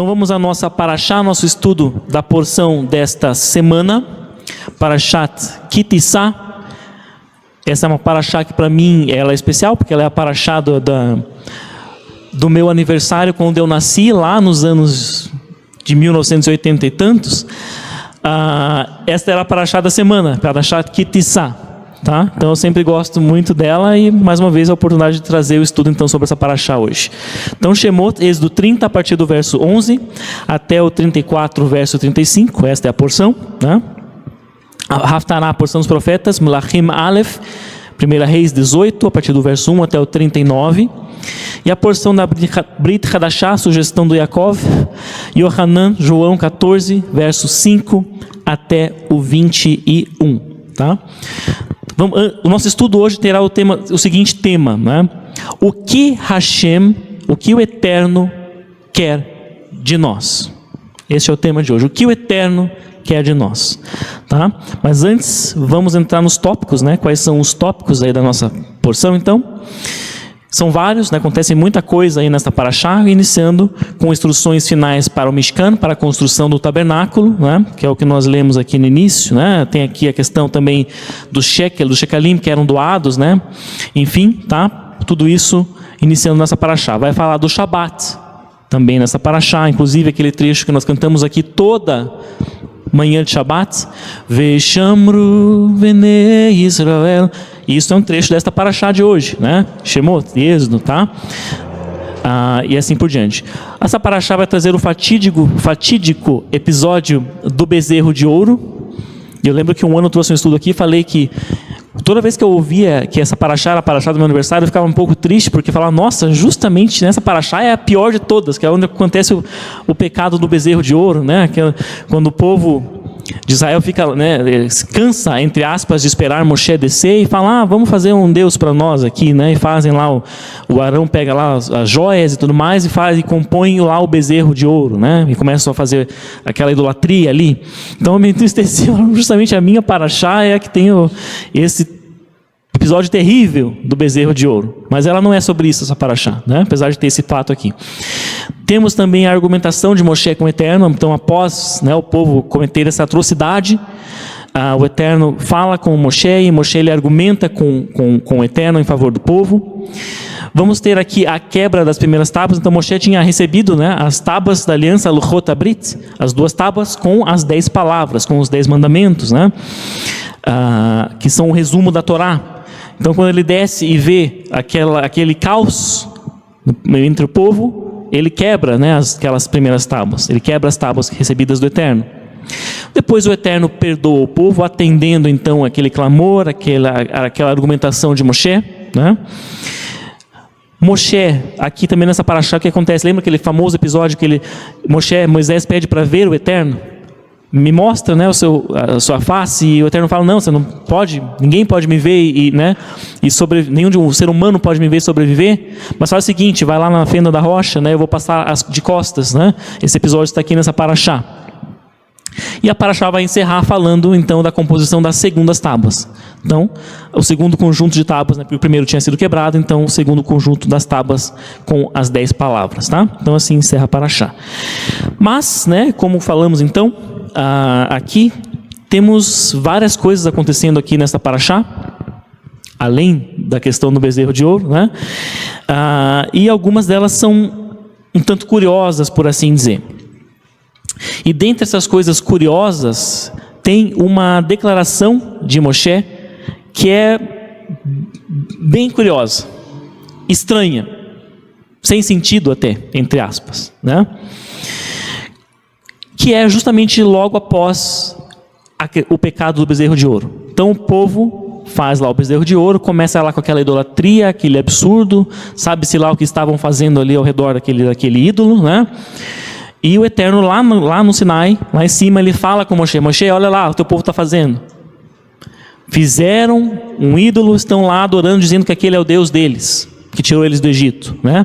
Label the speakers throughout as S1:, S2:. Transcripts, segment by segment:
S1: Então vamos à nossa parashá, nosso estudo da porção desta semana, Parashat Ki-Tisa. Essa é uma parashá que para mim ela é especial, porque ela é a parashá do meu aniversário, quando eu nasci, lá nos anos de 1980 e tantos. Esta era a parashá da semana, Parashat Ki-Tisa. Tá? Então eu sempre gosto muito dela e mais uma vez a oportunidade de trazer o estudo então sobre essa parashá hoje. Então Shemot, Êxodo 30, a partir do verso 11 até o 34, verso 35, esta é a porção, né? Haftará, a porção dos profetas, Melachim Aleph, 1 Reis 18, a partir do verso 1 até o 39, e a porção da Brit Hadashah, sugestão do Yaakov, Yohanan, João 14, verso 5 até o 21, tá? O nosso estudo hoje terá o seguinte tema, né? O que o Eterno quer de nós? Esse é o tema de hoje. O que o Eterno quer de nós, tá? Mas antes, vamos entrar nos tópicos, né? Quais são os tópicos aí da nossa porção, então? São vários, né? Acontece muita coisa aí nesta parashá, iniciando com instruções finais para o Mishkan, para a construção do tabernáculo, né? Que é o que nós lemos aqui no início, né? Tem aqui a questão também do shekel, do shekalim, que eram doados, né? Enfim, tá? Tudo isso iniciando nessa parashá. Vai falar do Shabat, também nessa parashá, inclusive aquele trecho que nós cantamos aqui toda manhã de Shabat, Veshamru Vene Israel. Isso é um trecho desta parashá de hoje, né? Shemot, Êxodo, tá? E assim por diante. Essa parashá vai trazer o fatídico episódio do bezerro de ouro. Eu lembro que um ano eu trouxe um estudo aqui e falei que toda vez que eu ouvia que essa parashá era a parashá do meu aniversário, eu ficava um pouco triste, porque eu falava, nossa, justamente nessa parashá é a pior de todas, que é onde acontece o pecado do bezerro de ouro, né? Quando o povo de Israel fica, né, cansa, entre aspas, de esperar Moshe descer e fala, vamos fazer um Deus para nós aqui, né? E fazem lá, o Arão pega lá as joias e tudo mais e compõe lá o bezerro de ouro, né? E começam a fazer aquela idolatria ali. Então eu me entristeci, justamente a minha parashá é a que tem esse episódio terrível do bezerro de ouro. Mas ela não é sobre isso, essa parashá, né? Apesar de ter esse fato aqui. Temos também a argumentação de Moshe com o Eterno. Então, após, né, o povo cometer essa atrocidade, o Eterno fala com Moshe e Moshe ele argumenta com o Eterno em favor do povo. Vamos ter aqui a quebra das primeiras tábuas. Então Moshe tinha recebido, né, as tábuas da aliança, Luchot Abrit, as 2 tábuas com as 10 palavras, com os 10 mandamentos, né, que são o resumo da Torá. Então quando ele desce e vê aquele caos entre o povo, ele quebra, né, aquelas primeiras tábuas. Ele quebra as tábuas recebidas do Eterno. Depois o Eterno perdoa o povo, atendendo então aquele clamor, aquela argumentação de Moshe, né? Moshe, aqui também nessa parashá, o que acontece? Lembra aquele famoso episódio que Moisés pede para ver o Eterno? Me mostra, né, a sua face, e o Eterno fala, não, você não pode, ninguém pode me ver, né, nenhum ser humano pode me ver e sobreviver, mas faz o seguinte, vai lá na fenda da rocha, né, eu vou passar de costas, né, esse episódio está aqui nessa parashá. E a parashá vai encerrar falando então da composição das segundas tábuas. Então, o segundo conjunto de tábuas, né, porque o primeiro tinha sido quebrado, então o segundo conjunto das tábuas com as 10 palavras, tá? Então assim encerra a parashá. Mas, né, como falamos então, aqui temos várias coisas acontecendo aqui nessa parashá, além da questão do bezerro de ouro, né? E algumas delas são um tanto curiosas, por assim dizer. E dentre essas coisas curiosas, tem uma declaração de Moshe que é bem curiosa, estranha, sem sentido até, entre aspas, né? Que é justamente logo após o pecado do bezerro de ouro. Então o povo faz lá o bezerro de ouro, começa lá com aquela idolatria, aquele absurdo, sabe-se lá o que estavam fazendo ali ao redor daquele ídolo, né? E o Eterno lá no Sinai, lá em cima, ele fala com Moshe, Moshe, olha lá, o teu povo está fazendo. Fizeram um ídolo, estão lá adorando, dizendo que aquele é o Deus deles, que tirou eles do Egito, né?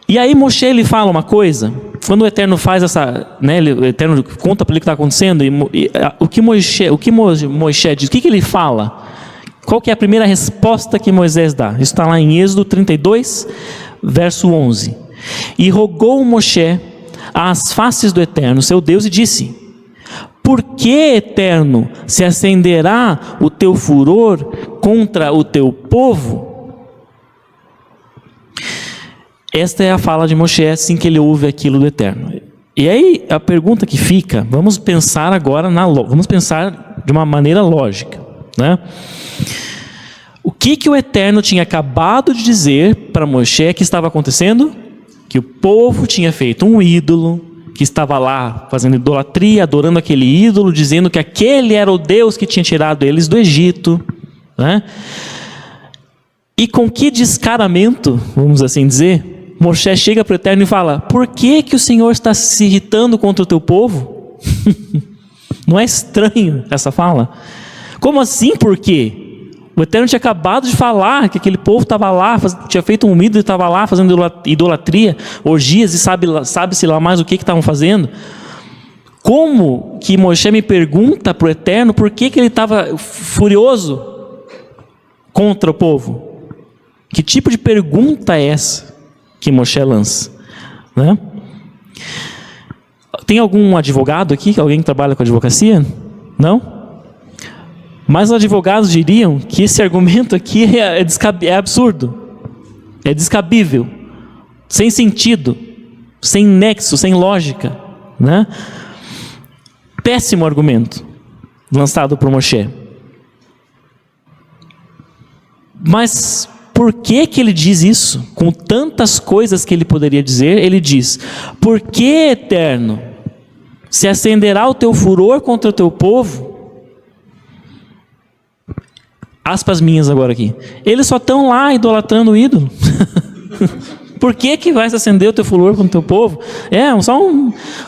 S1: E aí Moshe, ele fala uma coisa, quando o Eterno faz essa, né, o Eterno conta para ele o que está acontecendo, o que Moshe diz, o que ele fala? Qual que é a primeira resposta que Moisés dá? Isso está lá em Êxodo 32, verso 11. E rogou Moshe às faces do Eterno, seu Deus, e disse: por que, Eterno, se acenderá o teu furor contra o teu povo? Esta é a fala de Moshe assim que ele ouve aquilo do Eterno. E aí a pergunta que fica, vamos pensar agora vamos pensar de uma maneira lógica, né? O que o Eterno tinha acabado de dizer para Moshe que estava acontecendo? Que o povo tinha feito um ídolo, que estava lá fazendo idolatria, adorando aquele ídolo, dizendo que aquele era o Deus que tinha tirado eles do Egito, né? E com que descaramento, vamos assim dizer, Moshe chega para o Eterno e fala: por que o Senhor está se irritando contra o teu povo? Não é estranho essa fala? Como assim, por quê? O Eterno tinha acabado de falar que aquele povo estava lá, tinha feito um ídolo e estava lá fazendo idolatria, orgias e sabe-se lá mais o que estavam fazendo. Como que Moshe me pergunta para o Eterno por que ele estava furioso contra o povo? Que tipo de pergunta é essa que Moshe lança, né? Tem algum advogado aqui? Alguém que trabalha com advocacia? Não? Mas os advogados diriam que esse argumento aqui é absurdo, é descabível, sem sentido, sem nexo, sem lógica, né? Péssimo argumento lançado por Moshe. Mas por que ele diz isso? Com tantas coisas que ele poderia dizer, ele diz: por que, Eterno, se acenderá o teu furor contra o teu povo? Aspas minhas agora aqui. Eles só estão lá idolatrando o ídolo. Por que vai se acender o teu furor contra o teu povo? Só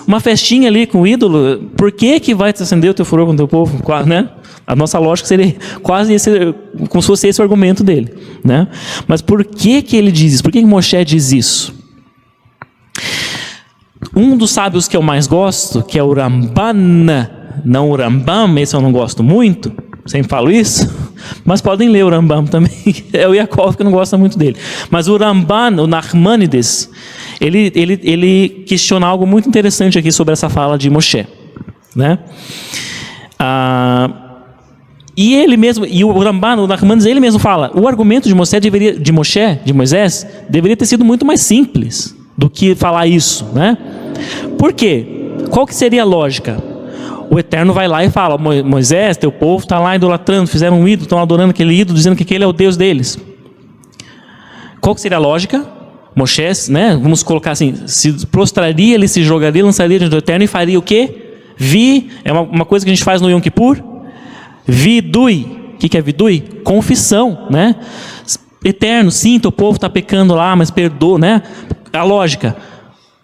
S1: uma festinha ali com o ídolo. Por que vai se acender o teu furor contra o teu povo? Né? A nossa lógica seria quase como se fosse esse o argumento dele, né? Mas por que ele diz isso? Por que Moshe diz isso? Um dos sábios que eu mais gosto, que é o Ramban, não o Rambam, esse eu não gosto muito, sempre falo isso, mas podem ler o Rambam também. É o Yaakov que não gosta muito dele. Mas o Ramban, o Nachmanides, ele questiona algo muito interessante aqui sobre essa fala de Moshe, né? E ele mesmo, e o Ramban, o Nachmanides, ele mesmo fala: o argumento de Moisés, deveria ter sido muito mais simples do que falar isso, né? Por quê? Qual que seria a lógica? O Eterno vai lá e fala: Moisés, teu povo está lá idolatrando, fizeram um ídolo, estão adorando aquele ídolo, dizendo que aquele é o Deus deles. Qual que seria a lógica? Moshe, né? Vamos colocar assim: se prostraria, ele se jogaria, lançaria diante do Eterno e faria o quê? É uma coisa que a gente faz no Yom Kippur. Vidui. O que é vidui? Confissão, né? Eterno, sim, teu povo está pecando lá, mas perdoa, né? A lógica: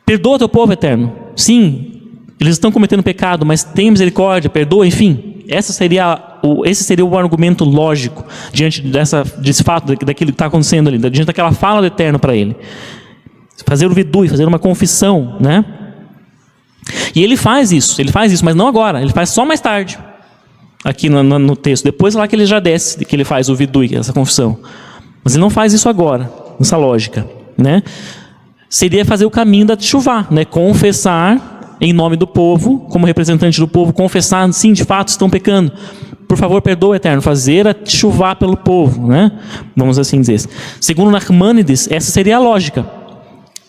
S1: perdoa teu povo, Eterno. Sim, eles estão cometendo pecado, mas tem misericórdia, perdoa, enfim. Esse seria o argumento lógico diante desse fato, daquilo que está acontecendo ali, diante daquela fala do Eterno para ele. Fazer o vidui, fazer uma confissão, né? E ele faz isso, mas não agora, ele faz só mais tarde, aqui no texto. Depois lá que ele já desce, que ele faz o vidui, essa confissão. Mas ele não faz isso agora, nessa lógica, né? Seria fazer o caminho da teshuvá, né? Confessar em nome do povo, como representante do povo, confessar: sim, de fato estão pecando, por favor, perdoa, Eterno. Fazer a teshuvá pelo povo, né? Vamos assim dizer. Segundo Nachmanides, essa seria a lógica.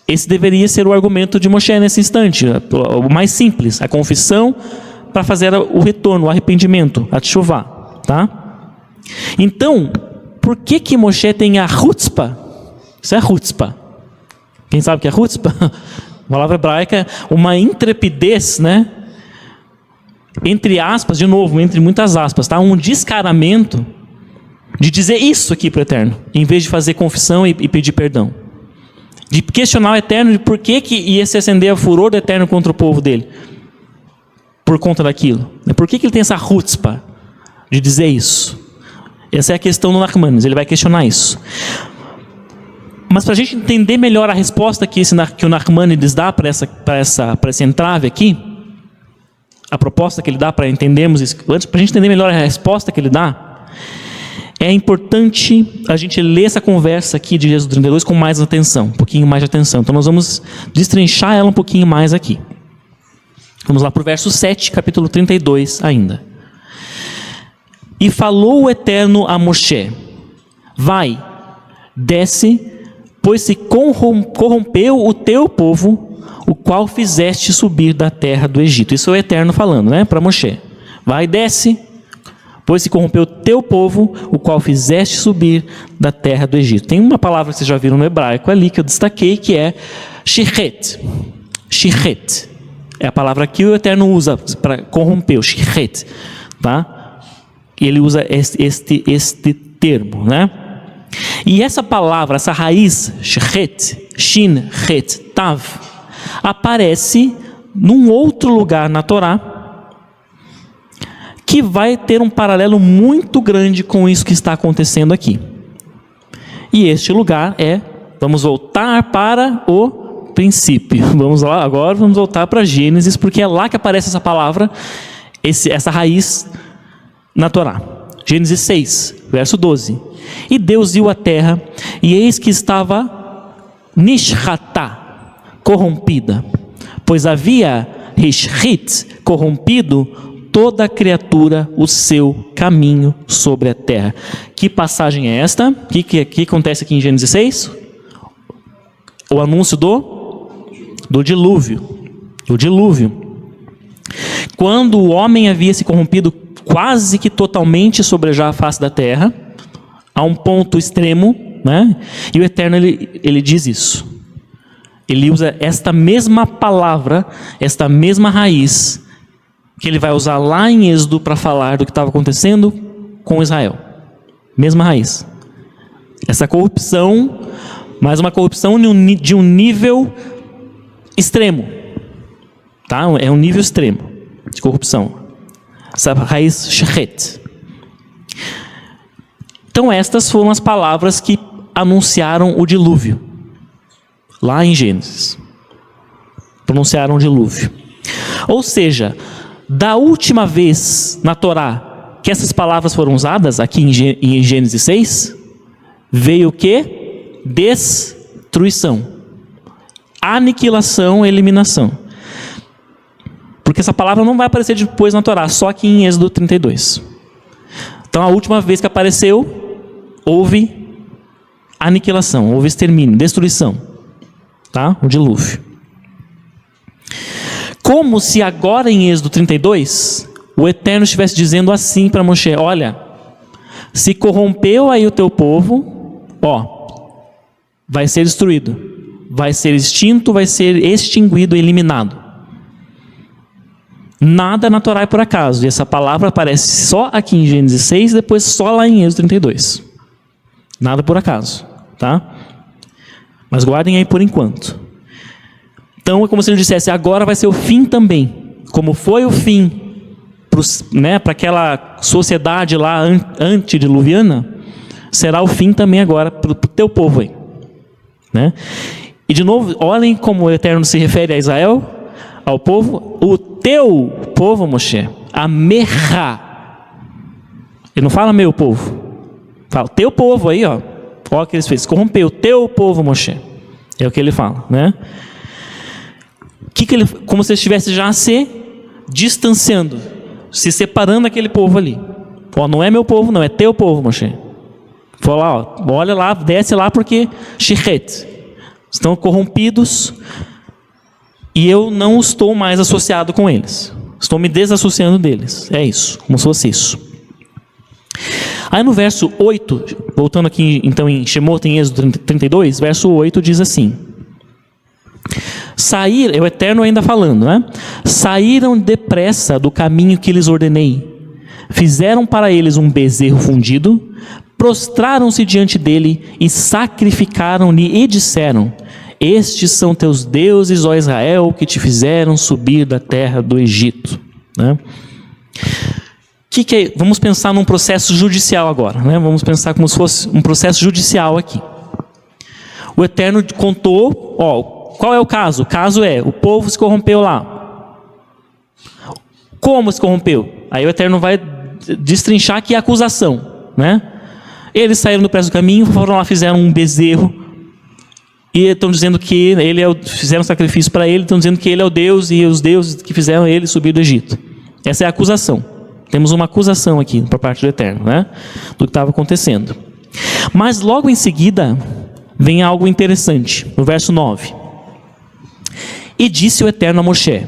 S1: Esse deveria ser o argumento de Moshe nesse instante, o mais simples, a confissão para fazer o retorno, o arrependimento, a teshuvá, tá? Então, por que Moshe tem a chutzpah? Isso é chutzpah. Quem sabe o que é chutzpah? A palavra hebraica, uma intrepidez, né? Entre aspas, de novo, entre muitas aspas, tá? Um descaramento de dizer isso aqui para o Eterno, em vez de fazer confissão e pedir perdão. De questionar o Eterno de por que ia se acender o furor do Eterno contra o povo dele. Por conta daquilo. Por que ele tem essa chutzpah de dizer isso? Essa é a questão do Nachmanides, ele vai questionar isso. Mas para a gente entender melhor a resposta que o Nachmanides dá para esse entrave aqui, a proposta que ele dá para entendermos isso, antes, para a gente entender melhor a resposta que ele dá, é importante a gente ler essa conversa aqui de Êxodo 32 com mais atenção, um pouquinho mais de atenção. Então nós vamos destrinchar ela um pouquinho mais aqui. Vamos lá para o verso 7, capítulo 32 ainda. E falou o Eterno a Moshe: vai, desce, pois se corrompeu o teu povo, o qual fizeste subir da terra do Egito. Isso é o Eterno falando, né, para Moshe. Vai, desce, pois se corrompeu o teu povo, o qual fizeste subir da terra do Egito. Tem uma palavra que vocês já viram no hebraico ali, que eu destaquei, que é shichet. Shichet. É a palavra que o Eterno usa para corromper, o shichet. Tá? E ele usa este termo, né? E essa palavra, essa raiz, shichet, shin, het, tav, aparece num outro lugar na Torá, que vai ter um paralelo muito grande com isso que está acontecendo aqui. E este lugar é, vamos voltar para o princípio. Vamos lá, agora vamos voltar para Gênesis, porque é lá que aparece essa palavra, essa raiz na Torá. Gênesis 6, verso 12. E Deus viu a terra, e eis que estava nishratá, corrompida, pois havia rishrit, corrompido, toda a criatura o seu caminho sobre a terra. Que passagem é esta? O que acontece aqui em Gênesis 6? O anúncio do dilúvio. Do dilúvio. Quando o homem havia se corrompido quase que totalmente sobre já a face da terra, a um ponto extremo, né? E o Eterno ele diz isso. Ele usa esta mesma palavra, esta mesma raiz, que ele vai usar lá em Êxodo para falar do que estava acontecendo com Israel. Mesma raiz. Essa corrupção, mas uma corrupção de um nível extremo. Tá? É um nível extremo de corrupção. Essa raiz shechet. Então estas foram as palavras que anunciaram o dilúvio. Lá em Gênesis. Pronunciaram o dilúvio. Ou seja, da última vez na Torá que essas palavras foram usadas, aqui em Gênesis 6, veio o quê? Destruição. Aniquilação, eliminação. Porque essa palavra não vai aparecer depois na Torá, só aqui em Êxodo 32. Então a última vez que apareceu, houve aniquilação, houve extermínio, destruição. Tá? O dilúvio. Como se agora em Êxodo 32, o Eterno estivesse dizendo assim para Moshe: olha, se corrompeu aí o teu povo, vai ser destruído, vai ser extinto, vai ser extinguido, eliminado. Nada na Torá é por acaso, e essa palavra aparece só aqui em Gênesis 6, depois só lá em Êxodo 32. Nada por acaso, tá? Mas guardem aí por enquanto. Então é como se ele dissesse: agora vai ser o fim também. Como foi o fim para aquela sociedade lá antediluviana, será o fim também agora para o teu povo aí. Né? E de novo, olhem como o Eterno se refere a Israel, ao povo: o teu povo, Moshe, amerra. Ele não fala meu povo, fala teu povo aí, ó. Olha o que eles fez: corrompeu o teu povo, Moshe. É o que ele fala, né? Como se ele estivesse já se distanciando, se separando daquele povo ali. Não é meu povo, não, é teu povo, Moshe. Fala, olha lá, desce lá, porque shichet, estão corrompidos e eu não estou mais associado com eles. Estou me desassociando deles. É isso, como se fosse isso. Aí no verso 8, voltando aqui então em Shemot, em Êxodo 32, verso 8 diz assim: é o Eterno ainda falando, né? Saíram depressa do caminho que lhes ordenei, fizeram para eles um bezerro fundido, prostraram-se diante dele e sacrificaram-lhe e disseram: estes são teus deuses, ó Israel, que te fizeram subir da terra do Egito. Né? Vamos pensar num processo judicial agora, né? Vamos pensar como se fosse um processo judicial aqui. O Eterno contou, qual é o caso? O caso é: o povo se corrompeu lá. Como se corrompeu? Aí o Eterno vai destrinchar aqui a acusação, né? Eles saíram do preço do caminho, foram lá, fizeram um bezerro, e estão dizendo que ele fizeram sacrifício para ele, estão dizendo que ele é o Deus, e os deuses que fizeram ele subir do Egito. Essa é a acusação. Temos uma acusação aqui, por parte do Eterno, né? Do que estava acontecendo. Mas logo em seguida, vem algo interessante, no verso 9. E disse o Eterno a Moshe: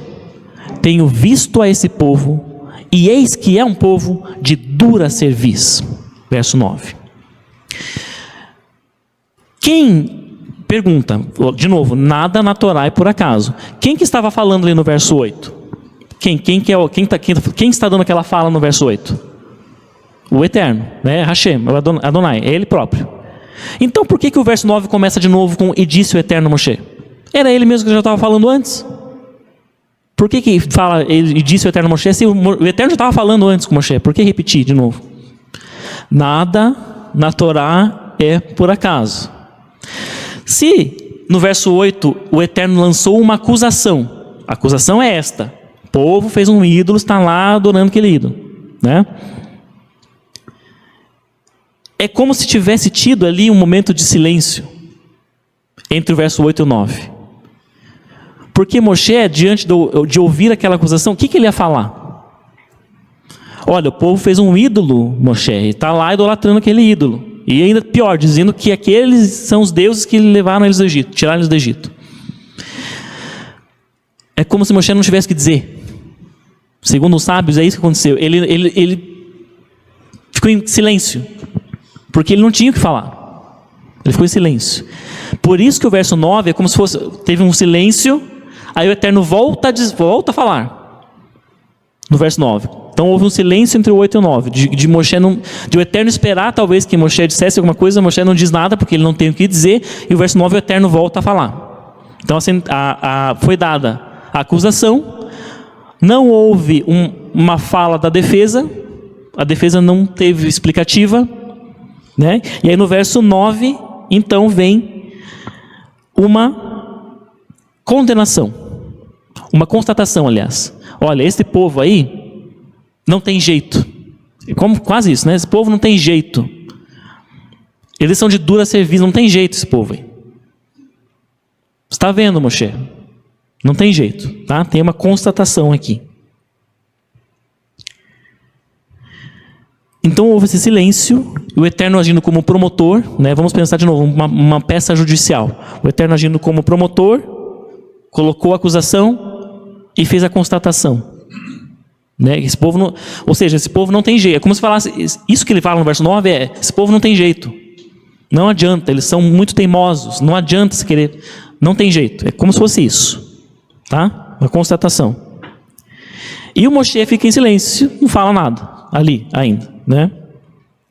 S1: tenho visto a esse povo, e eis que é um povo de dura cerviz. Verso 9. Quem, pergunta, de novo, nada na Torá é por acaso. Quem que estava falando ali no verso 8? Quem está dando aquela fala no verso 8? O Eterno, né? Hashem, o Adonai, é ele próprio. Então por que o verso 9 começa de novo com e disse o Eterno a Moshe? Era ele mesmo que já estava falando antes. Por que fala e disse o Eterno a Moshe se o Eterno já estava falando antes com Moshe? Por que repetir de novo? Nada na Torá é por acaso. Se no verso 8 o Eterno lançou uma acusação, a acusação é esta: o povo fez um ídolo, está lá adorando aquele ídolo, né? É como se tivesse tido ali um momento de silêncio entre o verso 8 e o 9. Porque Moshe, diante de ouvir aquela acusação, o que ele ia falar? Olha, o povo fez um ídolo, Moshe, e está lá idolatrando aquele ídolo. E ainda pior, dizendo que aqueles são os deuses que levaram eles do Egito, tiraram eles do Egito. É como se Moshe não tivesse que dizer. Segundo os sábios, é isso que aconteceu. Ele ficou em silêncio, porque ele não tinha o que falar. Ele ficou em silêncio. Por isso que o verso 9 é como se fosse, teve um silêncio, aí o Eterno volta a falar. No verso 9. Então houve um silêncio entre o 8 e o 9. De o Eterno esperar talvez que Moshe dissesse alguma coisa, Moshe não diz nada porque ele não tem o que dizer, e o verso 9 o Eterno volta a falar. Então assim, foi dada a acusação, não houve uma fala da defesa, a defesa não teve explicativa, né? E aí no verso 9, então vem uma condenação, uma constatação, aliás. Olha, esse povo aí não tem jeito. Como quase isso, né? Esse povo não tem jeito. Eles são de dura cerviz, não tem jeito esse povo aí. Você está vendo, Moshe? Não tem jeito, tá? Tem uma constatação aqui. Então houve esse silêncio, o Eterno agindo como promotor, né? Vamos pensar de novo, uma peça judicial. O Eterno agindo como promotor, colocou a acusação e fez a constatação. Né? Esse povo não, ou seja, esse povo não tem jeito. É como se falasse, isso que ele fala no verso 9 é: esse povo não tem jeito. Não adianta, eles são muito teimosos, não adianta se querer, não tem jeito. É como se fosse isso, tá? Uma constatação. E o Moshe fica em silêncio, não fala nada ali ainda, né?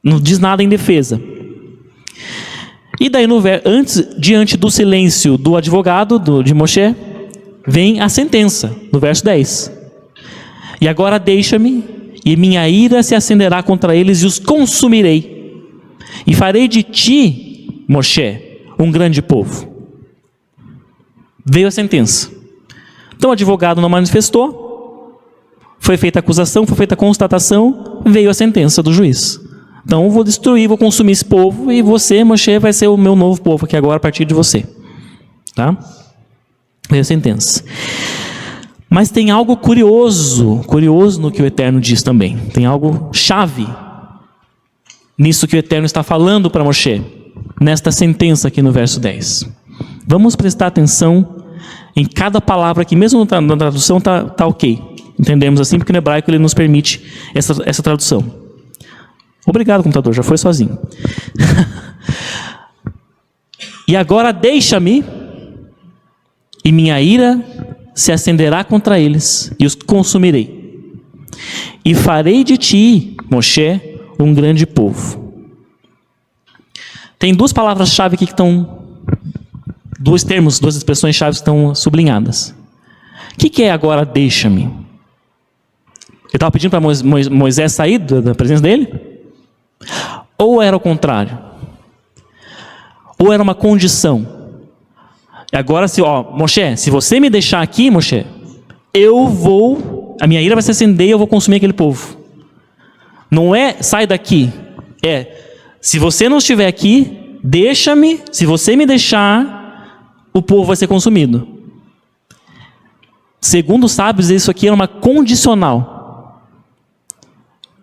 S1: Não diz nada em defesa. E daí diante do silêncio do advogado de Moshe, vem a sentença, no verso 10. E agora deixa-me, e minha ira se acenderá contra eles e os consumirei. E farei de ti, Moshe, um grande povo. Veio a sentença. Então o advogado não manifestou, foi feita a acusação, foi feita a constatação, veio a sentença do juiz. Então eu vou destruir, vou consumir esse povo, e você, Moshe, vai ser o meu novo povo aqui agora a partir de você. Tá? Veio a sentença. Mas tem algo curioso no que o Eterno diz também. Tem algo chave nisso que o Eterno está falando para Moshe, nesta sentença aqui no verso 10. Vamos prestar atenção em cada palavra que, mesmo na tradução está ok. Entendemos assim, porque no hebraico ele nos permite essa tradução. Obrigado, computador, já foi sozinho. E agora deixa-me, e minha ira se acenderá contra eles, e os consumirei. E farei de ti, Moshe, um grande povo. Tem duas palavras-chave aqui que estão, duas expressões-chave que estão sublinhadas. O que é agora deixa-me? Ele estava pedindo para Moisés sair da presença dele? Ou era o contrário? Ou era uma condição? Agora, Moshe, se você me deixar aqui, Moshe, a minha ira vai se acender e eu vou consumir aquele povo. Não é sai daqui, Se você não estiver aqui, deixa-me, se você me deixar, o povo vai ser consumido. Segundo os sábios, isso aqui era uma condicional.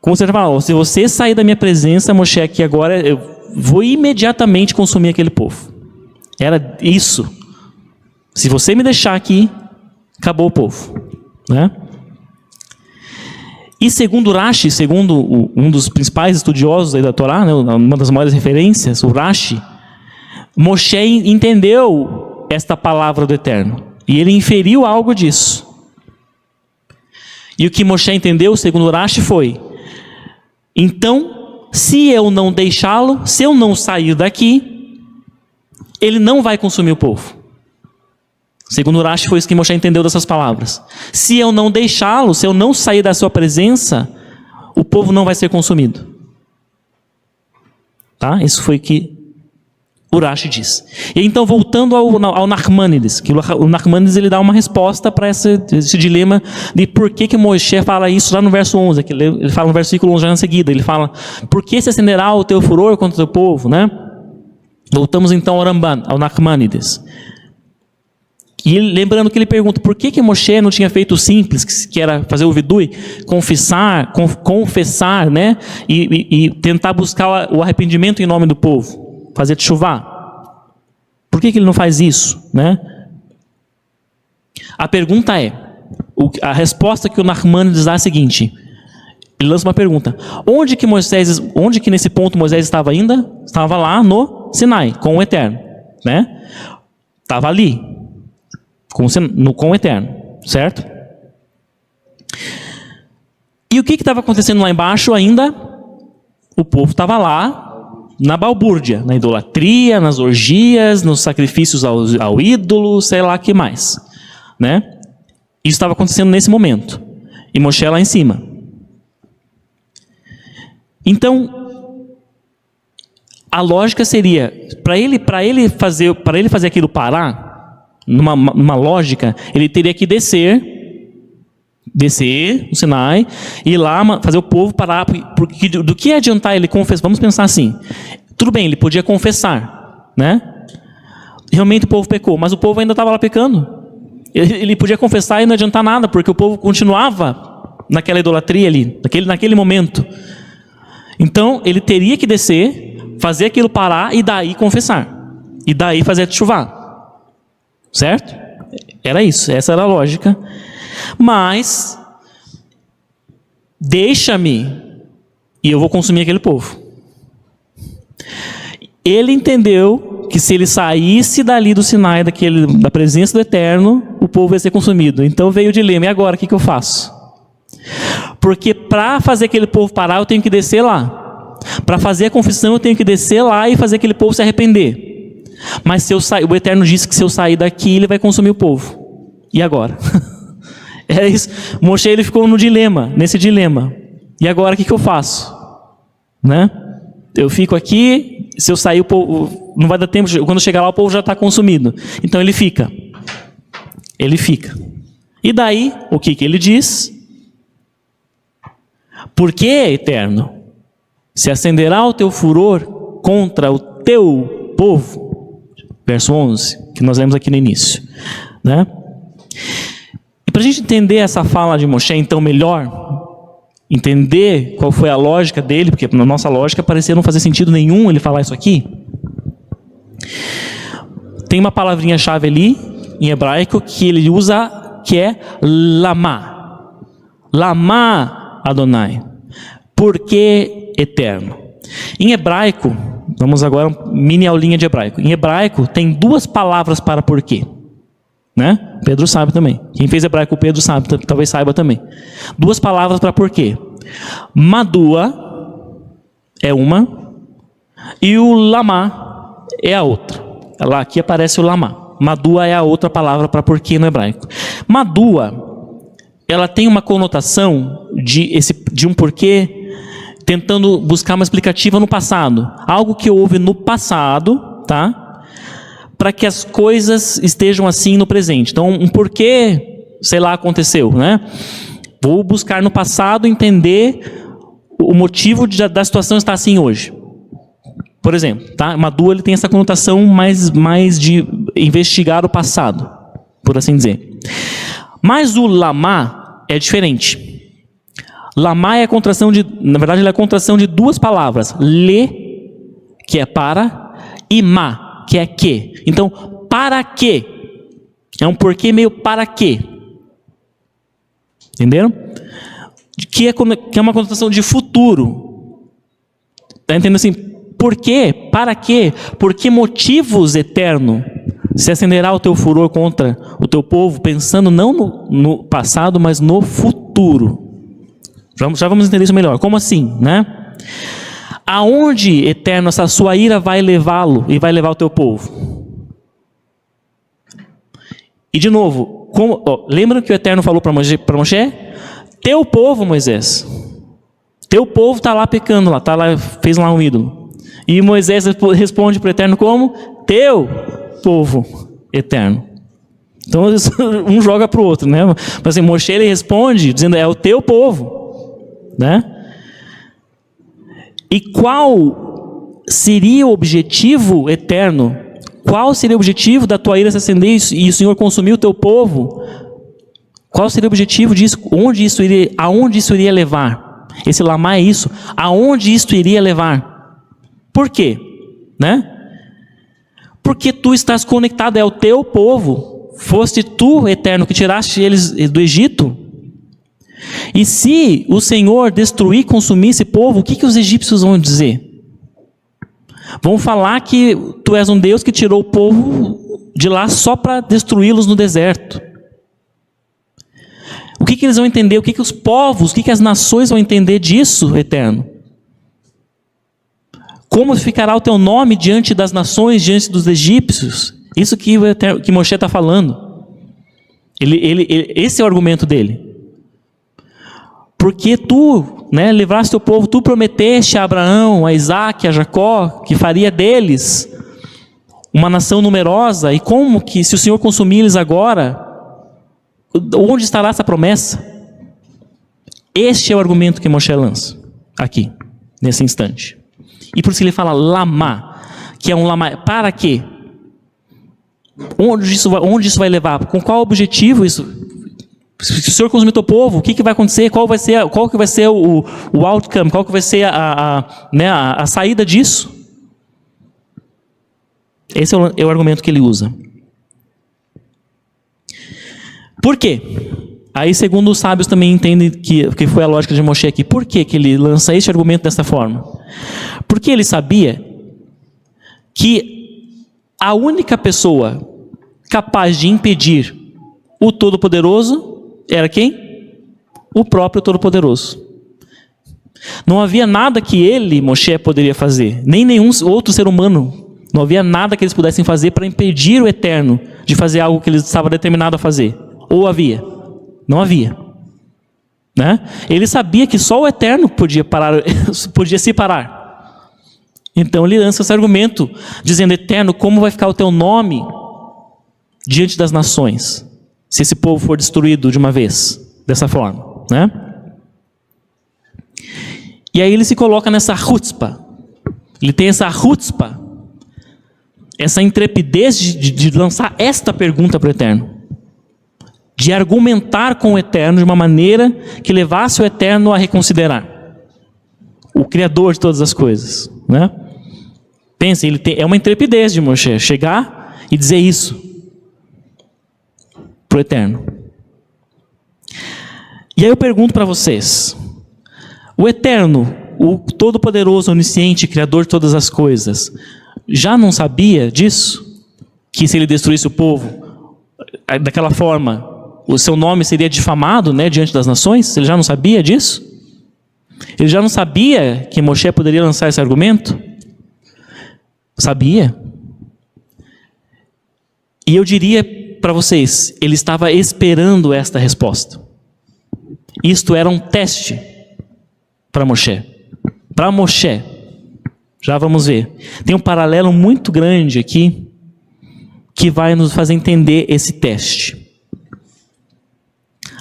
S1: Como você fala, se você sair da minha presença, Moshe, aqui agora, eu vou imediatamente consumir aquele povo. Era isso. Se você me deixar aqui, acabou o povo, né? E segundo Rashi, segundo um dos principais estudiosos aí da Torá, né, uma das maiores referências, o Rashi, Moshe entendeu esta palavra do Eterno. E ele inferiu algo disso. E o que Moshe entendeu, segundo Rashi, foi: então, se eu não deixá-lo, se eu não sair daqui, ele não vai consumir o povo. Segundo Rashi, foi isso que Moshe entendeu dessas palavras. Se eu não deixá-lo, se eu não sair da sua presença, o povo não vai ser consumido. Tá? Isso foi o que o Rashi diz. E então, voltando ao Nachmanides, que o Nachmanides ele dá uma resposta para esse dilema de por que Moshe fala isso lá no verso 11. Que ele fala no versículo 11 já na seguida. Ele fala: por que se acenderá o teu furor contra o teu povo? Né? Voltamos então ao Ramban, ao Nachmanides. E lembrando que ele pergunta por que Moshe não tinha feito o simples, que era fazer o vidui, confessar, né? E tentar buscar o arrependimento em nome do povo, fazer teshuvá. Por que ele não faz isso, né? A pergunta é, a resposta que o Nachmanides dá é a seguinte: ele lança uma pergunta: onde que nesse ponto Moisés estava ainda? Estava lá no Sinai, com o Eterno, né? Estava ali. Com o Eterno, certo? E o que estava acontecendo lá embaixo ainda? O povo estava lá na balbúrdia, na idolatria, nas orgias, nos sacrifícios ao ídolo, sei lá o que mais, né? Isso estava acontecendo nesse momento. E Moshe lá em cima. Então, a lógica seria, para ele fazer aquilo parar, numa lógica, ele teria que descer no Sinai, e ir lá fazer o povo parar, porque do que adiantar ele confessar? Vamos pensar assim, tudo bem, ele podia confessar, né? Realmente o povo pecou, mas o povo ainda estava lá pecando. Ele podia confessar e não adiantar nada, porque o povo continuava naquela idolatria ali, naquele momento. Então, ele teria que descer, fazer aquilo parar, e daí confessar, e daí fazer a teshuvá. Certo? Era isso, essa era a lógica. Mas, deixa-me, e eu vou consumir aquele povo. Ele entendeu que se ele saísse dali do Sinai, da presença do Eterno, o povo ia ser consumido. Então veio o dilema: e agora, o que eu faço? Porque para fazer aquele povo parar, eu tenho que descer lá. Para fazer a confissão, eu tenho que descer lá e fazer aquele povo se arrepender. Mas se eu sair, o Eterno disse que se eu sair daqui, ele vai consumir o povo. E agora? É isso. Moshe ele ficou nesse dilema. E agora o que eu faço? Né? Eu fico aqui, se eu sair o povo, não vai dar tempo, quando chegar lá o povo já está consumido. Então ele fica. E daí, o que ele diz? Por que, Eterno, se acenderá o teu furor contra o teu povo? Verso 11, que nós lemos aqui no início, né? E para a gente entender essa fala de Moshe, então, melhor, entender qual foi a lógica dele, porque na nossa lógica parecia não fazer sentido nenhum ele falar isso aqui. Tem uma palavrinha-chave ali, em hebraico, que ele usa, que é lama. Lama Adonai. Por que Eterno? Em hebraico, vamos agora uma mini aulinha de hebraico. Em hebraico tem duas palavras para porquê, né? Pedro sabe também. Quem fez hebraico, o Pedro sabe, talvez saiba também. Duas palavras para porquê. Madua é uma e o lama é a outra. Lá aqui aparece o lama. Madua é a outra palavra para porquê no hebraico. Madua, ela tem uma conotação de um porquê tentando buscar uma explicativa no passado. Algo que houve no passado, tá? Para que as coisas estejam assim no presente. Então, um porquê, sei lá, aconteceu, né? Vou buscar no passado entender o motivo da situação estar assim hoje. por exemplo, tá? Madua, ele tem essa conotação mais de investigar o passado, por assim dizer. Mas o lamá é diferente. Lamá é a contração na verdade, ele é a contração de duas palavras. Le, que é para, e ma, que é que. Então, para quê? É um porquê meio para quê. Entenderam? Que é uma conotação de futuro. Está entendendo assim? Por quê? Para quê? Por que motivos, Eterno, se acenderá o teu furor contra o teu povo, pensando não no passado, mas no futuro? Já vamos entender isso melhor. Como assim, né? Aonde, Eterno, essa sua ira vai levá-lo e vai levar o teu povo? E de novo, lembra que o Eterno falou para Moshe? Teu povo, Moisés. Teu povo está lá pecando, fez lá um ídolo. E Moisés responde para o Eterno como? Teu povo, Eterno. Então um joga para o outro, né? Mas assim, Moshe ele responde dizendo, é o teu povo. Né? E qual seria o objetivo, Eterno? Qual seria o objetivo da tua ira se acender e o Senhor consumir o teu povo? Qual seria o objetivo disso? Aonde isso iria levar? Esse lamá é isso. Aonde isso iria levar? Por quê? Né? Porque tu estás conectado, é o teu povo. Foste tu, Eterno, que tiraste eles do Egito. E se o Senhor destruir, consumir esse povo, o que os egípcios vão dizer? Vão falar que tu és um Deus que tirou o povo de lá só para destruí-los no deserto. O que eles vão entender? O que os povos, o que as nações vão entender disso, Eterno? Como ficará o teu nome diante das nações, diante dos egípcios? Isso que Moshe está falando. Esse é o argumento dele. Porque tu, né, livraste o povo, tu prometeste a Abraão, a Isaac, a Jacó, que faria deles uma nação numerosa, e como que, se o Senhor consumir-lhes agora, onde estará essa promessa? Este é o argumento que Moshe lança, aqui, nesse instante. E por isso ele fala lamá, que é um lamá, para quê? Onde isso vai levar? Com qual objetivo isso? Se o Senhor consumir teu povo, o que vai acontecer? Qual que vai ser o outcome? Qual que vai ser a saída disso? Esse é o argumento que ele usa. Por quê? Aí, segundo os sábios, também entendem que foi a lógica de Moshe aqui. Por que ele lança esse argumento dessa forma? Porque ele sabia que a única pessoa capaz de impedir o Todo-Poderoso era quem? O próprio Todo-Poderoso. Não havia nada que ele, Moshe, poderia fazer, nem nenhum outro ser humano. Não havia nada que eles pudessem fazer para impedir o Eterno de fazer algo que ele estava determinado a fazer. Ou havia? Não havia. Né? Ele sabia que só o Eterno podia se parar. Então ele lança esse argumento, dizendo, Eterno, como vai ficar o teu nome diante das nações, se esse povo for destruído de uma vez, dessa forma, né? E aí ele se coloca nessa chutzpah. Ele tem essa chutzpah, essa intrepidez de lançar esta pergunta para o Eterno, de argumentar com o Eterno de uma maneira que levasse o Eterno a reconsiderar o Criador de todas as coisas, né? Pense, é uma intrepidez de Moshe chegar e dizer isso para o Eterno. E aí eu pergunto para vocês, o Eterno, o Todo-Poderoso, Onisciente, Criador de todas as coisas, já não sabia disso? Que se ele destruísse o povo daquela forma, o seu nome seria difamado, né, diante das nações? Ele já não sabia disso? Ele já não sabia que Moshe poderia lançar esse argumento? Sabia. E eu diria para vocês, ele estava esperando esta resposta. Isto era um teste para Moshe. Para Moshe, já vamos ver. Tem um paralelo muito grande aqui que vai nos fazer entender esse teste.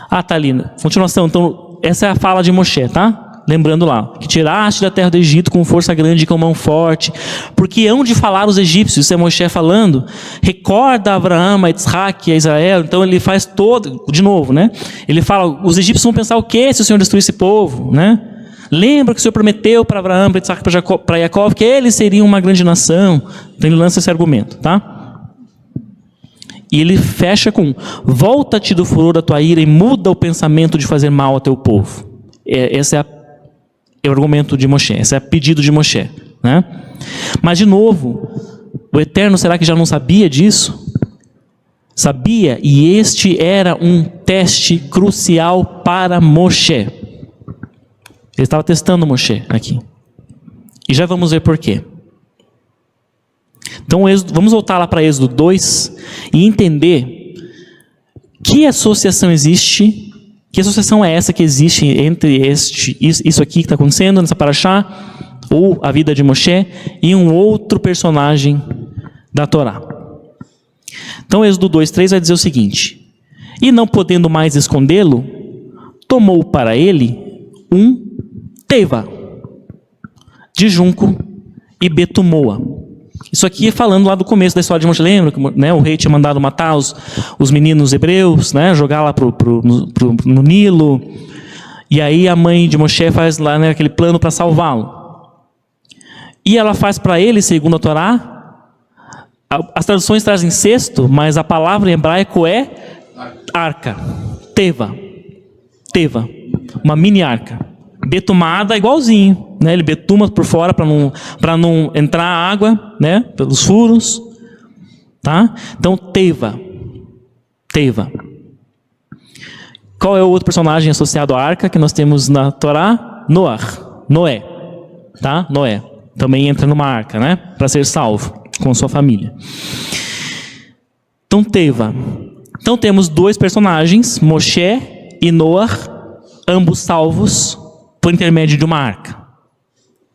S1: Tá ali. Continuação. Então, essa é a fala de Moshe, tá? Lembrando lá, que tiraste da terra do Egito com força grande e com mão forte, porque hão de falar os egípcios, isso é Moshe falando, recorda a Abraão, a Isaac e a Israel. Então ele faz todo, de novo, né? Ele fala, os egípcios vão pensar o quê se o Senhor destruir esse povo, né? Lembra que o Senhor prometeu para Abraão, para Isaac, para Jacó, que eles seriam uma grande nação. Então ele lança esse argumento, tá? E ele fecha com, volta-te do furor da tua ira e muda o pensamento de fazer mal ao teu povo. Esse é o argumento de Moshe, esse é o pedido de Moshe, né? Mas de novo, o Eterno, será que já não sabia disso? Sabia, e este era um teste crucial para Moshe. Ele estava testando Moshe aqui. E já vamos ver por quê. Então vamos voltar lá para Êxodo 2 e entender que associação existe, que associação é essa que existe entre isso aqui que está acontecendo nessa paraxá, ou a vida de Moshe, e um outro personagem da Torá. Então Êxodo 2:3 vai dizer o seguinte: e não podendo mais escondê-lo, tomou para ele um teva de junco e betumoa. Isso aqui é falando lá do começo da história de Moshe. Lembra que, né, o rei tinha mandado matar os meninos hebreus, né, jogar lá no Nilo, e aí a mãe de Moshe faz lá, né, aquele plano para salvá-lo. E ela faz para ele, segundo a Torá, as traduções trazem cesto, mas a palavra em hebraico é arca, teva, uma mini arca. Betumada igualzinho, né? Ele betuma por fora para não entrar água, né? Pelos furos, tá? Então teva. Qual é o outro personagem associado à arca que nós temos na Torá? Noé, tá? Noé também entra numa arca, né? Para ser salvo com sua família. Então teva. Então temos dois personagens, Moshe e Noé, ambos salvos por intermédio de uma arca.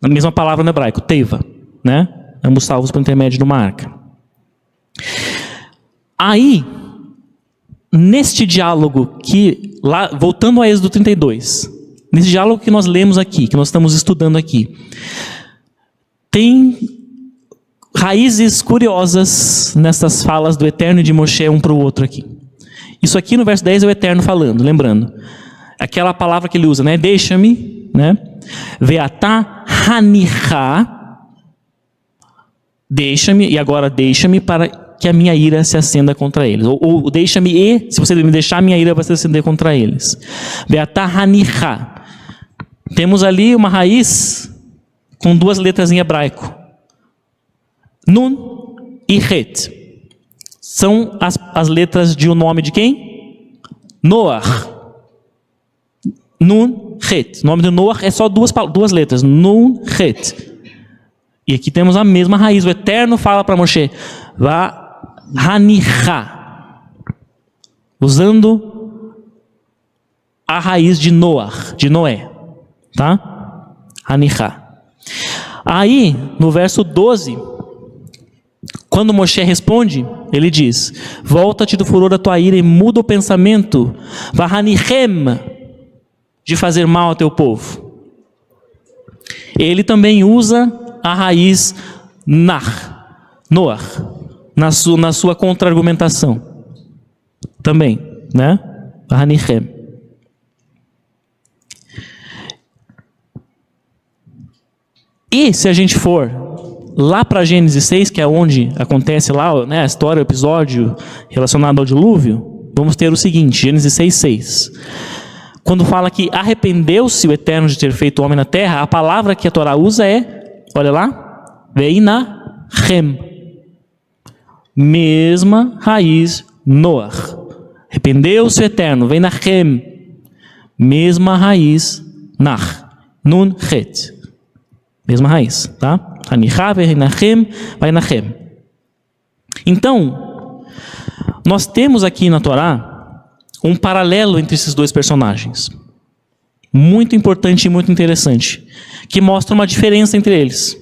S1: A mesma palavra no hebraico, teva, né? Ambos salvos por intermédio de uma arca. Aí, neste diálogo que, lá, voltando a Êxodo 32, nesse diálogo que nós lemos aqui, que nós estamos estudando aqui, tem raízes curiosas nessas falas do Eterno e de Moshe um para o outro aqui. Isso aqui no verso 10 é o Eterno falando, lembrando. Aquela palavra que ele usa, né? Deixa-me, né? Veatá hanichá. Deixa-me, e agora deixa-me para que a minha ira se acenda contra eles. Ou deixa-me e, se você me deixar, a minha ira vai se acender contra eles. Veatá hanichá. Temos ali uma raiz com duas letras em hebraico. Nun e Het. São as letras de um nome de quem? Noah. Nun, Het. O nome de Noah é só duas letras. Nun, Het. E aqui temos a mesma raiz. O Eterno fala para Moshe, vá hanichá, usando a raiz de Noah, de Noé. Tá? Hanichá. Aí, no verso 12, quando Moshe responde, ele diz, volta-te do furor da tua ira e muda o pensamento, vá hanichem, de fazer mal ao teu povo. Ele também usa a raiz Noah, na sua contra-argumentação. Também, né? Hanichem. E se a gente for lá para Gênesis 6, que é onde acontece lá, né, a história, o episódio relacionado ao dilúvio, vamos ter o seguinte, Gênesis 6:6. Quando fala que arrependeu-se o Eterno de ter feito o homem na terra, a palavra que a Torá usa é, olha lá, Veinachem. Mesma raiz, Noah. Arrependeu-se o Eterno, Veinachem. Mesma raiz, Nach. Nun, Het. Mesma raiz, tá? Hanichá, Veinachem, Veinachem. Então, nós temos aqui na Torá um paralelo entre esses dois personagens. Muito importante e muito interessante. Que mostra uma diferença entre eles.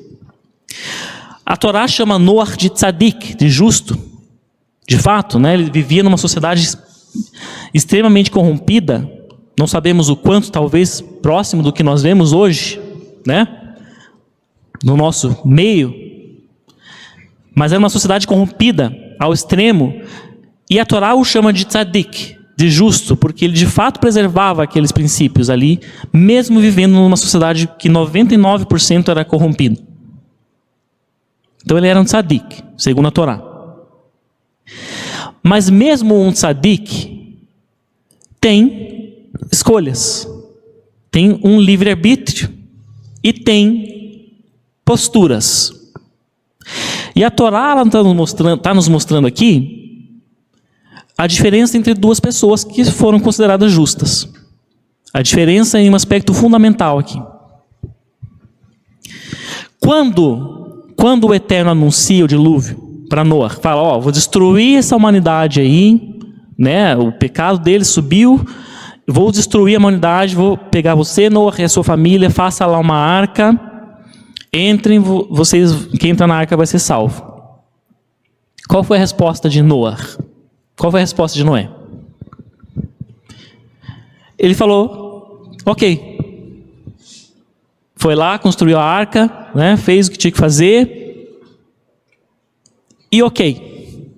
S1: A Torá chama Noah de tzadik, de justo. De fato, né? Ele vivia numa sociedade extremamente corrompida, não sabemos o quanto, talvez próximo do que nós vemos hoje, né? No nosso meio. Mas era uma sociedade corrompida ao extremo. E a Torá o chama de tzadik, de justo, porque ele de fato preservava aqueles princípios ali, mesmo vivendo numa sociedade que 99% era corrompido. Então ele era um tzadik, segundo a Torá. Mas mesmo um tzadik tem escolhas, tem um livre-arbítrio e tem posturas. E a Torá está nos mostrando aqui a diferença entre duas pessoas que foram consideradas justas. A diferença em um aspecto fundamental aqui. Quando o Eterno anuncia o dilúvio para Noé, fala, vou destruir essa humanidade aí, né? O pecado deles subiu, vou destruir a humanidade, vou pegar você, Noé, e a sua família, faça lá uma arca, entrem, vocês, quem entra na arca vai ser salvo. Qual foi a resposta de Noé? Qual foi a resposta de Noé? Ele falou, ok. Foi lá, construiu a arca, né, fez o que tinha que fazer. E ok.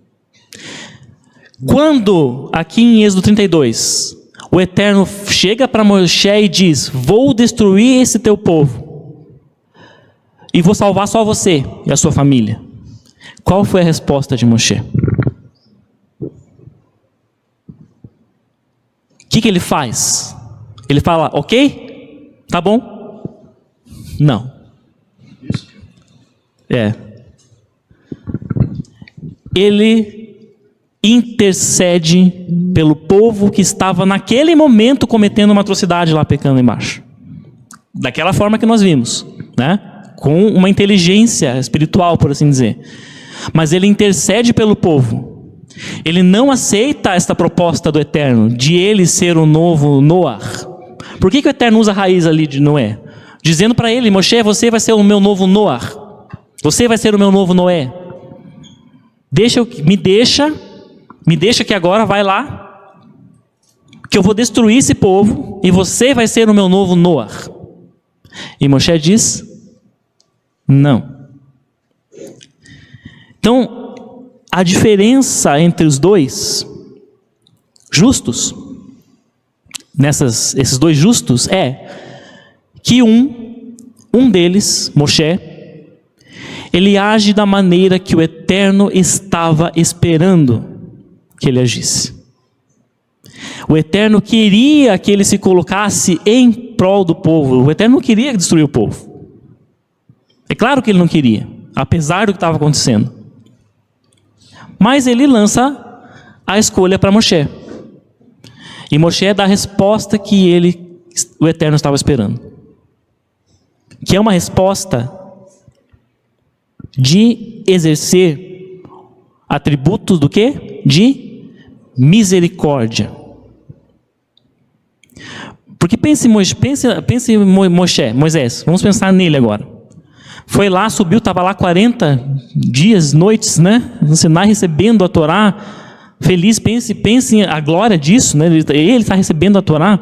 S1: Quando, aqui em Êxodo 32, o Eterno chega para Moisés e diz, vou destruir esse teu povo. E vou salvar só você e a sua família. Qual foi a resposta de Moisés? O que ele faz? Ele fala, ok? Tá bom? Não. Ele intercede pelo povo que estava naquele momento cometendo uma atrocidade lá, pecando embaixo. Daquela forma que nós vimos, né? Com uma inteligência espiritual, por assim dizer. Mas ele intercede pelo povo. Ele não aceita esta proposta do Eterno, de ele ser o novo Noé. Por que o Eterno usa a raiz ali de Noé? Dizendo para ele, Moisés, você vai ser o meu novo Noé. Você vai ser o meu novo Noé. Me deixa que agora vai lá, que eu vou destruir esse povo, e você vai ser o meu novo Noé. E Moisés diz, não. Então, a diferença entre os dois justos, esses dois justos, é que um deles, Moisés, ele age da maneira que o Eterno estava esperando que ele agisse. O Eterno queria que ele se colocasse em prol do povo. O Eterno não queria destruir o povo. É claro que ele não queria, apesar do que estava acontecendo. Mas ele lança a escolha para Moisés. E Moisés dá a resposta que o Eterno estava esperando. Que é uma resposta de exercer atributos do quê? De misericórdia. Porque pense em Moisés, vamos pensar nele agora. Foi lá, subiu, estava lá 40 dias, noites, né? No Sinai, recebendo a Torá. Feliz, pense a glória disso, né? Ele está recebendo a Torá.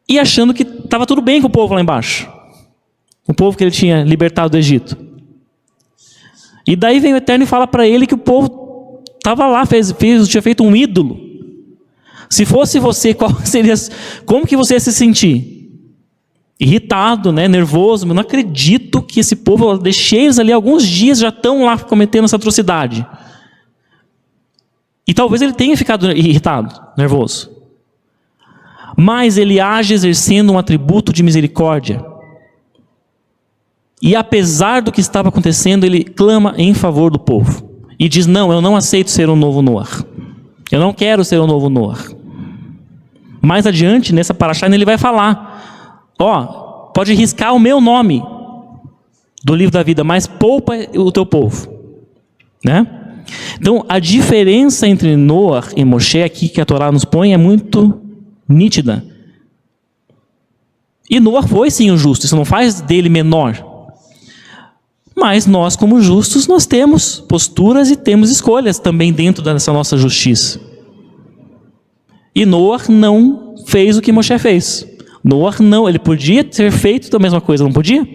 S1: E achando que estava tudo bem com o povo lá embaixo. O povo que ele tinha libertado do Egito. E daí vem o Eterno e fala para ele que o povo estava lá, tinha feito um ídolo. Se fosse você, como que você ia se sentir? Irritado, né, nervoso, mas não acredito que esse povo, eu deixei eles ali alguns dias, já estão lá cometendo essa atrocidade. E talvez ele tenha ficado irritado, nervoso. Mas ele age exercendo um atributo de misericórdia. E apesar do que estava acontecendo, ele clama em favor do povo. E diz, não, eu não aceito ser um novo Noé. Eu não quero ser um novo Noé. Mais adiante, nessa paraxá, ele vai falar, pode riscar o meu nome do livro da vida, mas poupa o teu povo, né? Então, a diferença entre Noé e Moisés aqui que a Torá nos põe é muito nítida. E Noé foi sim o justo, isso não faz dele menor. Mas nós, como justos, nós temos posturas e temos escolhas também dentro dessa nossa justiça. E Noé não fez o que Moshe fez. Noah não, ele podia ter feito a mesma coisa, não podia?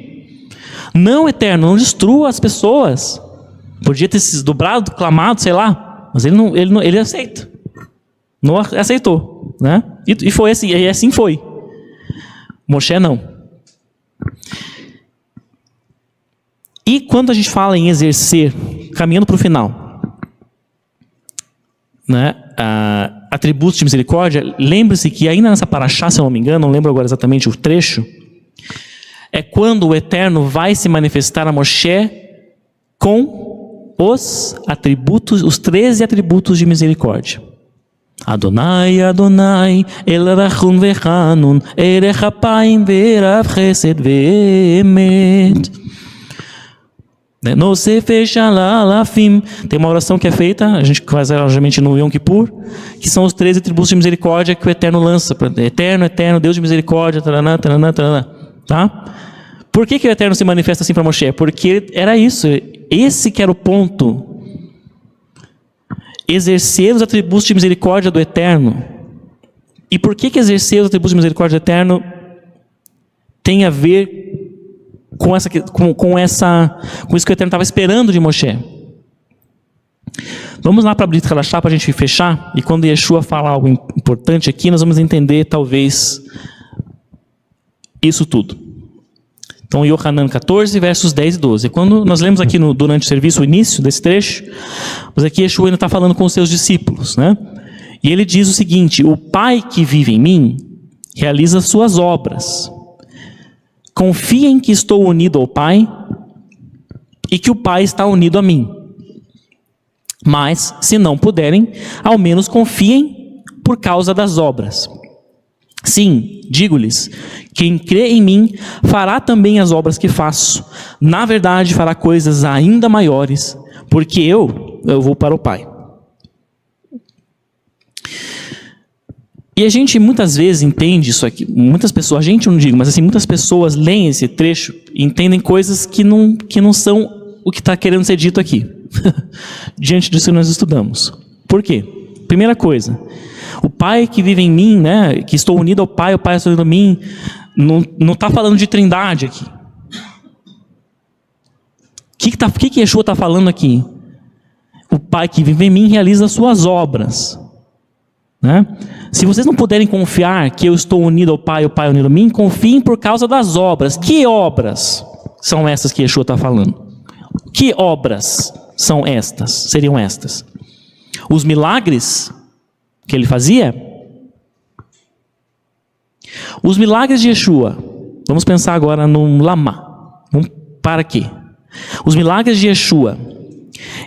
S1: Não, Eterno, não destrua as pessoas. Podia ter se desdobrado, clamado, sei lá, mas ele aceita. Noah aceitou, né? E foi assim, e assim foi. Moshe não. E quando a gente fala em exercer, caminhando para o final, né, atributos de misericórdia, lembre-se que ainda nessa paraxá, se eu não me engano, não lembro agora exatamente o trecho, é quando o Eterno vai se manifestar a Moshe com os atributos, os 13 atributos de misericórdia. Adonai, Adonai, El Rachum Vechanun, Erech Apayim Ve'erav Chesed Ve'emet. No Sefer Shalalafim. Tem uma oração que é feita, a gente faz geralmente no Yom Kippur, que são os 13 atributos de misericórdia que o Eterno lança. Eterno, Eterno, Deus de misericórdia, taranã, taranã, taranã. Tá? Por que o Eterno se manifesta assim para Moshe? Porque era isso, esse que era o ponto. Exercer os atributos de misericórdia do Eterno. E por que exercer os atributos de misericórdia do Eterno tem a ver com isso que o Eterno estava esperando de Moshe? Vamos lá para Brit Hadashah para a gente fechar, e quando Yeshua falar algo importante aqui, nós vamos entender talvez isso tudo. Então, Yohanan 14, versos 10 e 12. Quando nós lemos aqui durante o serviço, o início desse trecho, mas aqui Yeshua ainda está falando com os seus discípulos, né? E ele diz o seguinte: o Pai que vive em mim realiza suas obras. Confiem que estou unido ao Pai e que o Pai está unido a mim. Mas, se não puderem, ao menos confiem por causa das obras. Sim, digo-lhes, quem crê em mim fará também as obras que faço. Na verdade, fará coisas ainda maiores, porque eu vou para o Pai. E a gente muitas vezes entende isso aqui, muitas pessoas, a gente não digo, mas assim, muitas pessoas leem esse trecho e entendem coisas que não são o que está querendo ser dito aqui, diante disso que nós estudamos. Por quê? Primeira coisa, o Pai que vive em mim, né, que estou unido ao Pai, o Pai está unido a mim, não está falando de trindade aqui. O que Yeshua está falando aqui? O Pai que vive em mim realiza as suas obras. Né? Se vocês não puderem confiar que eu estou unido ao Pai, o Pai unido a mim, confiem por causa das obras. Que obras são essas que Yeshua está falando? Que obras são estas? Seriam estas? Os milagres que ele fazia? Os milagres de Yeshua, vamos pensar agora no Lama. Para quê? Os milagres de Yeshua,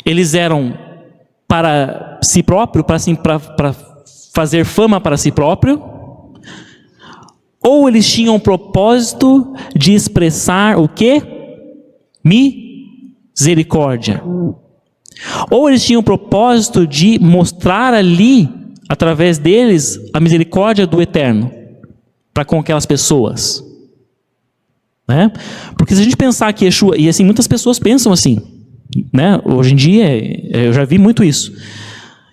S1: eles eram para si próprio, para fazer fama para si próprio, ou eles tinham o propósito de expressar o quê? Misericórdia. Ou eles tinham o propósito de mostrar ali, através deles, a misericórdia do Eterno para com aquelas pessoas. Né? Porque se a gente pensar que Yeshua, e assim, muitas pessoas pensam assim, né? Hoje em dia, eu já vi muito isso,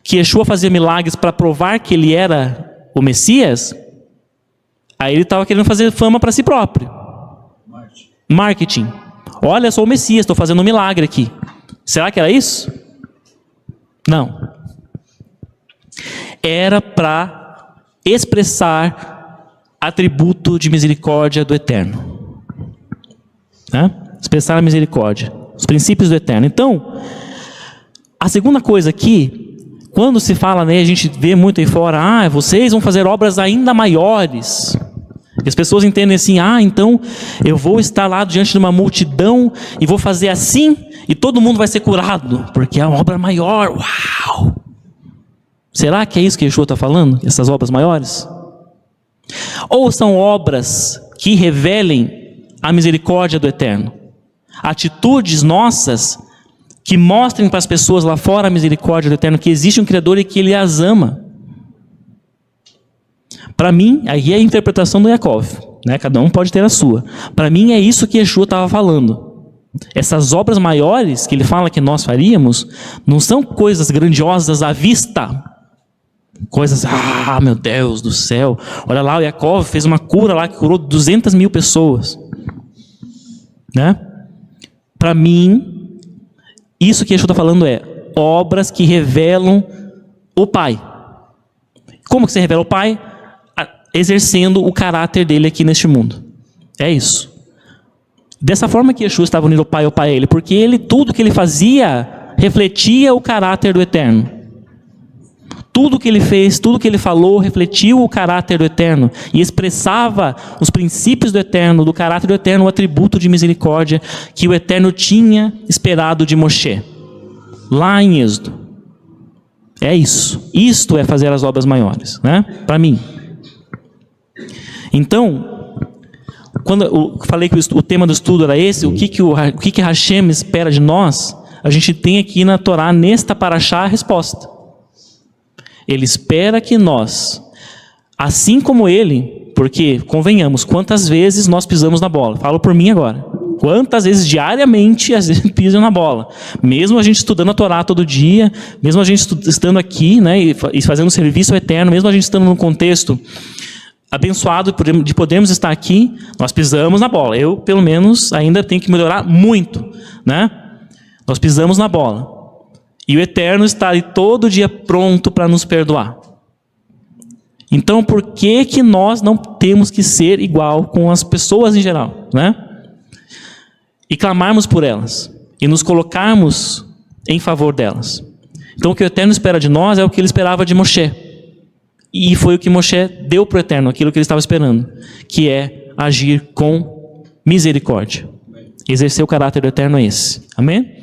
S1: que Yeshua fazia milagres para provar que ele era o Messias, aí ele estava querendo fazer fama para si próprio. Marketing. Olha, eu sou o Messias, estou fazendo um milagre aqui. Será que era isso? Não. Era para expressar atributo de misericórdia do Eterno. Né? Expressar a misericórdia, os princípios do Eterno. Então, a segunda coisa aqui, quando se fala, né, a gente vê muito aí fora, vocês vão fazer obras ainda maiores. E as pessoas entendem assim, então eu vou estar lá diante de uma multidão e vou fazer assim e todo mundo vai ser curado, porque é uma obra maior. Uau! Será que é isso que Yeshua está falando? Essas obras maiores? Ou são obras que revelem a misericórdia do Eterno? Atitudes nossas que mostrem para as pessoas lá fora a misericórdia do Eterno, que existe um Criador e que Ele as ama. Para mim, aí é a interpretação do Yaakov, né? Cada um pode ter a sua. Para mim é isso que Yeshua estava falando. Essas obras maiores que Ele fala que nós faríamos, não são coisas grandiosas à vista, Coisas, meu Deus do céu. Olha lá, o Yaakov fez uma cura lá que curou 200.000 pessoas. Né? Para mim, isso que Yeshua está falando é obras que revelam o Pai. Como que você revela o Pai? Exercendo o caráter dele aqui neste mundo. É isso. Dessa forma que Yeshua estava unido ao Pai a ele, porque ele, tudo que ele fazia refletia o caráter do Eterno. Tudo que ele fez, tudo que ele falou, refletiu o caráter do Eterno e expressava os princípios do Eterno, do caráter do Eterno, o atributo de misericórdia que o Eterno tinha esperado de Moshe, lá em Êxodo. É isso. Isto é fazer as obras maiores, né? Para mim. Então, quando eu falei que o tema do estudo era esse, o que Hashem espera de nós, a gente tem aqui na Torá, nesta paraxá, a resposta. Ele espera que nós, assim como ele, porque, convenhamos, quantas vezes nós pisamos na bola? Falo por mim agora. Quantas vezes diariamente a gente pisa na bola? Mesmo a gente estudando a Torá todo dia, mesmo a gente estando aqui, né, e fazendo serviço eterno, mesmo a gente estando num contexto abençoado de podermos estar aqui, nós pisamos na bola. Eu, pelo menos, ainda tenho que melhorar muito, né? Nós pisamos na bola. E o Eterno está ali todo dia pronto para nos perdoar. Então, por que nós não temos que ser igual com as pessoas em geral, né? E clamarmos por elas. E nos colocarmos em favor delas. Então, o que o Eterno espera de nós é o que ele esperava de Moshe. E foi o que Moshe deu para o Eterno, aquilo que ele estava esperando, que é agir com misericórdia. Exercer o caráter do Eterno é esse. Amém?